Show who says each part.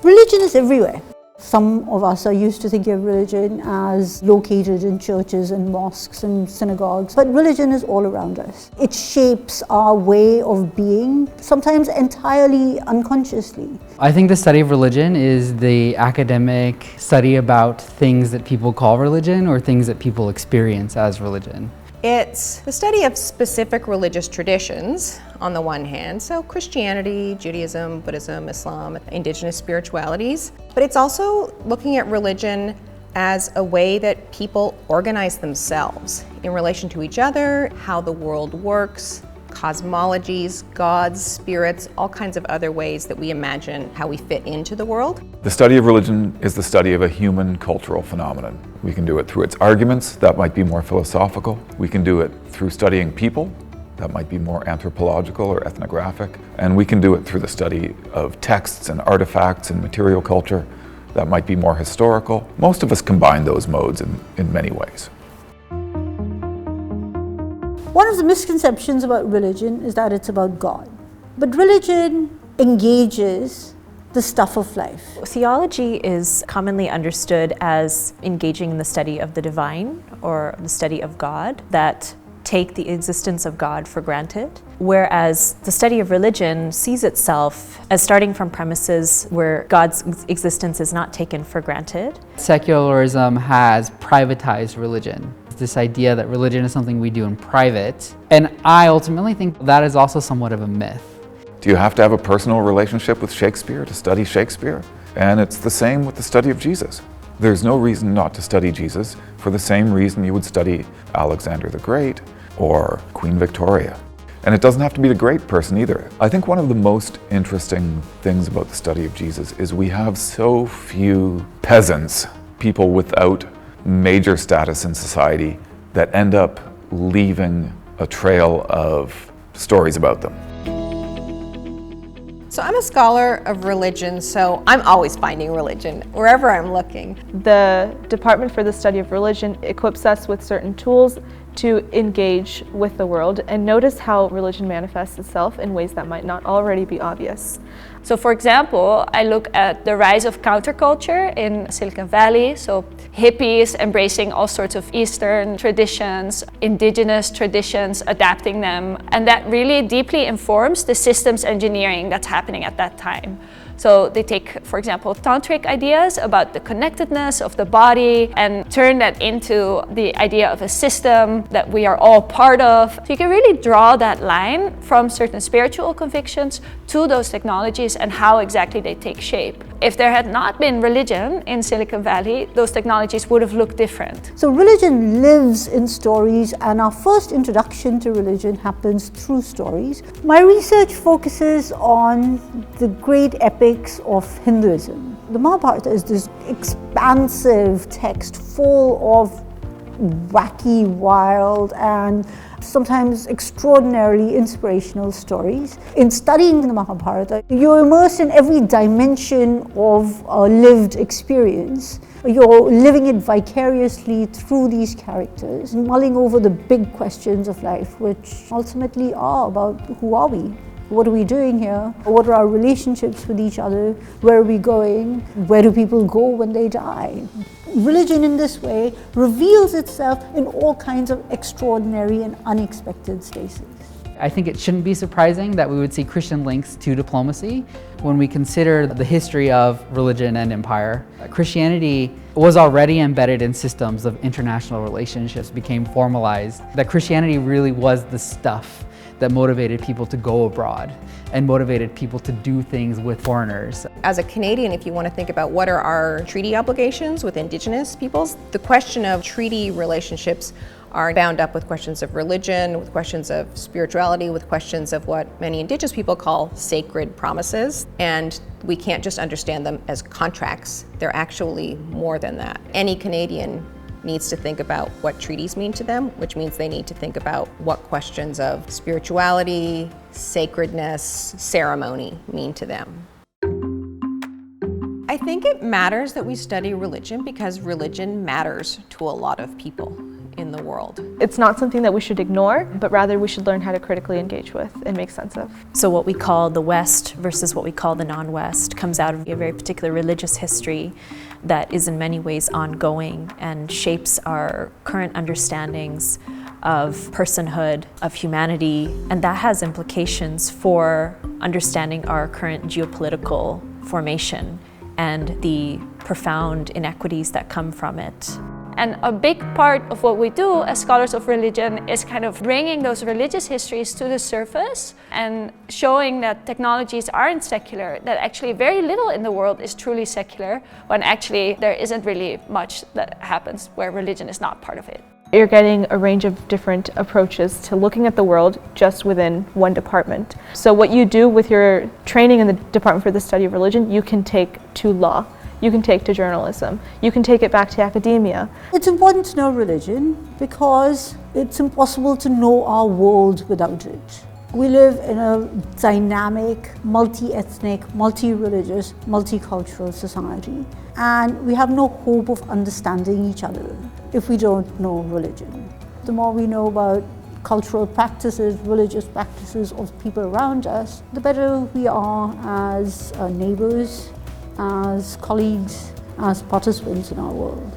Speaker 1: Religion is everywhere. Some of us are used to thinking of religion as located in churches and mosques and synagogues, but religion is all around us. It shapes our way of being, sometimes entirely unconsciously.
Speaker 2: I think the study of religion is the academic study about things that people call religion or things that people experience as religion.
Speaker 3: It's the study of specific religious traditions on the one hand, so Christianity, Judaism, Buddhism, Islam, indigenous spiritualities, but it's also looking at religion as a way that people organize themselves in relation to each other, how the world works, cosmologies, gods, spirits, all kinds of other ways that we imagine how we fit into the world.
Speaker 4: The study of religion is the study of a human cultural phenomenon. We can do it through its arguments, that might be more philosophical. We can do it through studying people, that might be more anthropological or ethnographic. And we can do it through the study of texts and artifacts and material culture, that might be more historical. Most of us combine those modes in many ways.
Speaker 1: One of the misconceptions about religion is that it's about God. But religion engages the stuff of life.
Speaker 5: Theology is commonly understood as engaging in the study of the divine or the study of God that take the existence of God for granted, whereas the study of religion sees itself as starting from premises where God's existence is not taken for granted.
Speaker 2: Secularism has privatized religion. This idea that religion is something we do in private, and I ultimately think that is also somewhat of a myth.
Speaker 4: Do you have to have a personal relationship with Shakespeare to study Shakespeare? And it's the same with the study of Jesus. There's no reason not to study Jesus for the same reason you would study Alexander the Great or Queen Victoria. And it doesn't have to be the great person either. I think one of the most interesting things about the study of Jesus is we have so few peasants, people without major status in society, that end up leaving a trail of stories about them.
Speaker 3: So I'm a scholar of religion, so I'm always finding religion wherever I'm looking.
Speaker 6: The Department for the Study of Religion equips us with certain tools to engage with the world and notice how religion manifests itself in ways that might not already be obvious.
Speaker 7: So for example, I look at the rise of counterculture in Silicon Valley, so hippies embracing all sorts of Eastern traditions, indigenous traditions, adapting them, and that really deeply informs the systems engineering that's happening at that time. So they take, for example, tantric ideas about the connectedness of the body and turn that into the idea of a system that we are all part of. So you can really draw that line from certain spiritual convictions to those technologies and how exactly they take shape. If there had not been religion in Silicon Valley, those technologies would have looked different.
Speaker 1: So religion lives in stories, and our first introduction to religion happens through stories. My research focuses on the great epics of Hinduism. The Mahabharata is this expansive text full of wacky, wild, and sometimes extraordinarily inspirational stories. In studying the Mahabharata, you're immersed in every dimension of a lived experience. You're living it vicariously through these characters, mulling over the big questions of life, which ultimately are about who are we? What are we doing here? What are our relationships with each other? Where are we going? Where do people go when they die? Religion in this way reveals itself in all kinds of extraordinary and unexpected spaces.
Speaker 2: I think it shouldn't be surprising that we would see Christian links to diplomacy when we consider the history of religion and empire. Christianity was already embedded in systems of international relationships, became formalized. That Christianity really was the stuff that motivated people to go abroad and motivated people to do things with foreigners.
Speaker 3: As a Canadian, if you want to think about what are our treaty obligations with Indigenous peoples, the question of treaty relationships are bound up with questions of religion, with questions of spirituality, with questions of what many Indigenous people call sacred promises. And we can't just understand them as contracts. They're actually more than that. Any Canadian needs to think about what treaties mean to them, which means they need to think about what questions of spirituality, sacredness, ceremony mean to them. I think it matters that we study religion because religion matters to a lot of people. in the world.
Speaker 6: It's not something that we should ignore, but rather we should learn how to critically engage with and make sense of.
Speaker 5: So what we call the West versus what we call the non-West comes out of a very particular religious history that is in many ways ongoing and shapes our current understandings of personhood, of humanity, and that has implications for understanding our current geopolitical formation and the profound inequities that come from it.
Speaker 7: And a big part of what we do as scholars of religion is kind of bringing those religious histories to the surface and showing that technologies aren't secular, that actually very little in the world is truly secular, when actually there isn't really much that happens where religion is not part of it.
Speaker 6: You're getting a range of different approaches to looking at the world just within one department. So what you do with your training in the Department for the Study of Religion, you can take to law, you can take to journalism, you can take it back to academia.
Speaker 1: It's important to know religion because it's impossible to know our world without it. We live in a dynamic, multi-ethnic, multi-religious, multicultural society, and we have no hope of understanding each other if we don't know religion. The more we know about cultural practices, religious practices of people around us, the better we are as neighbors, as colleagues, as participants in our world.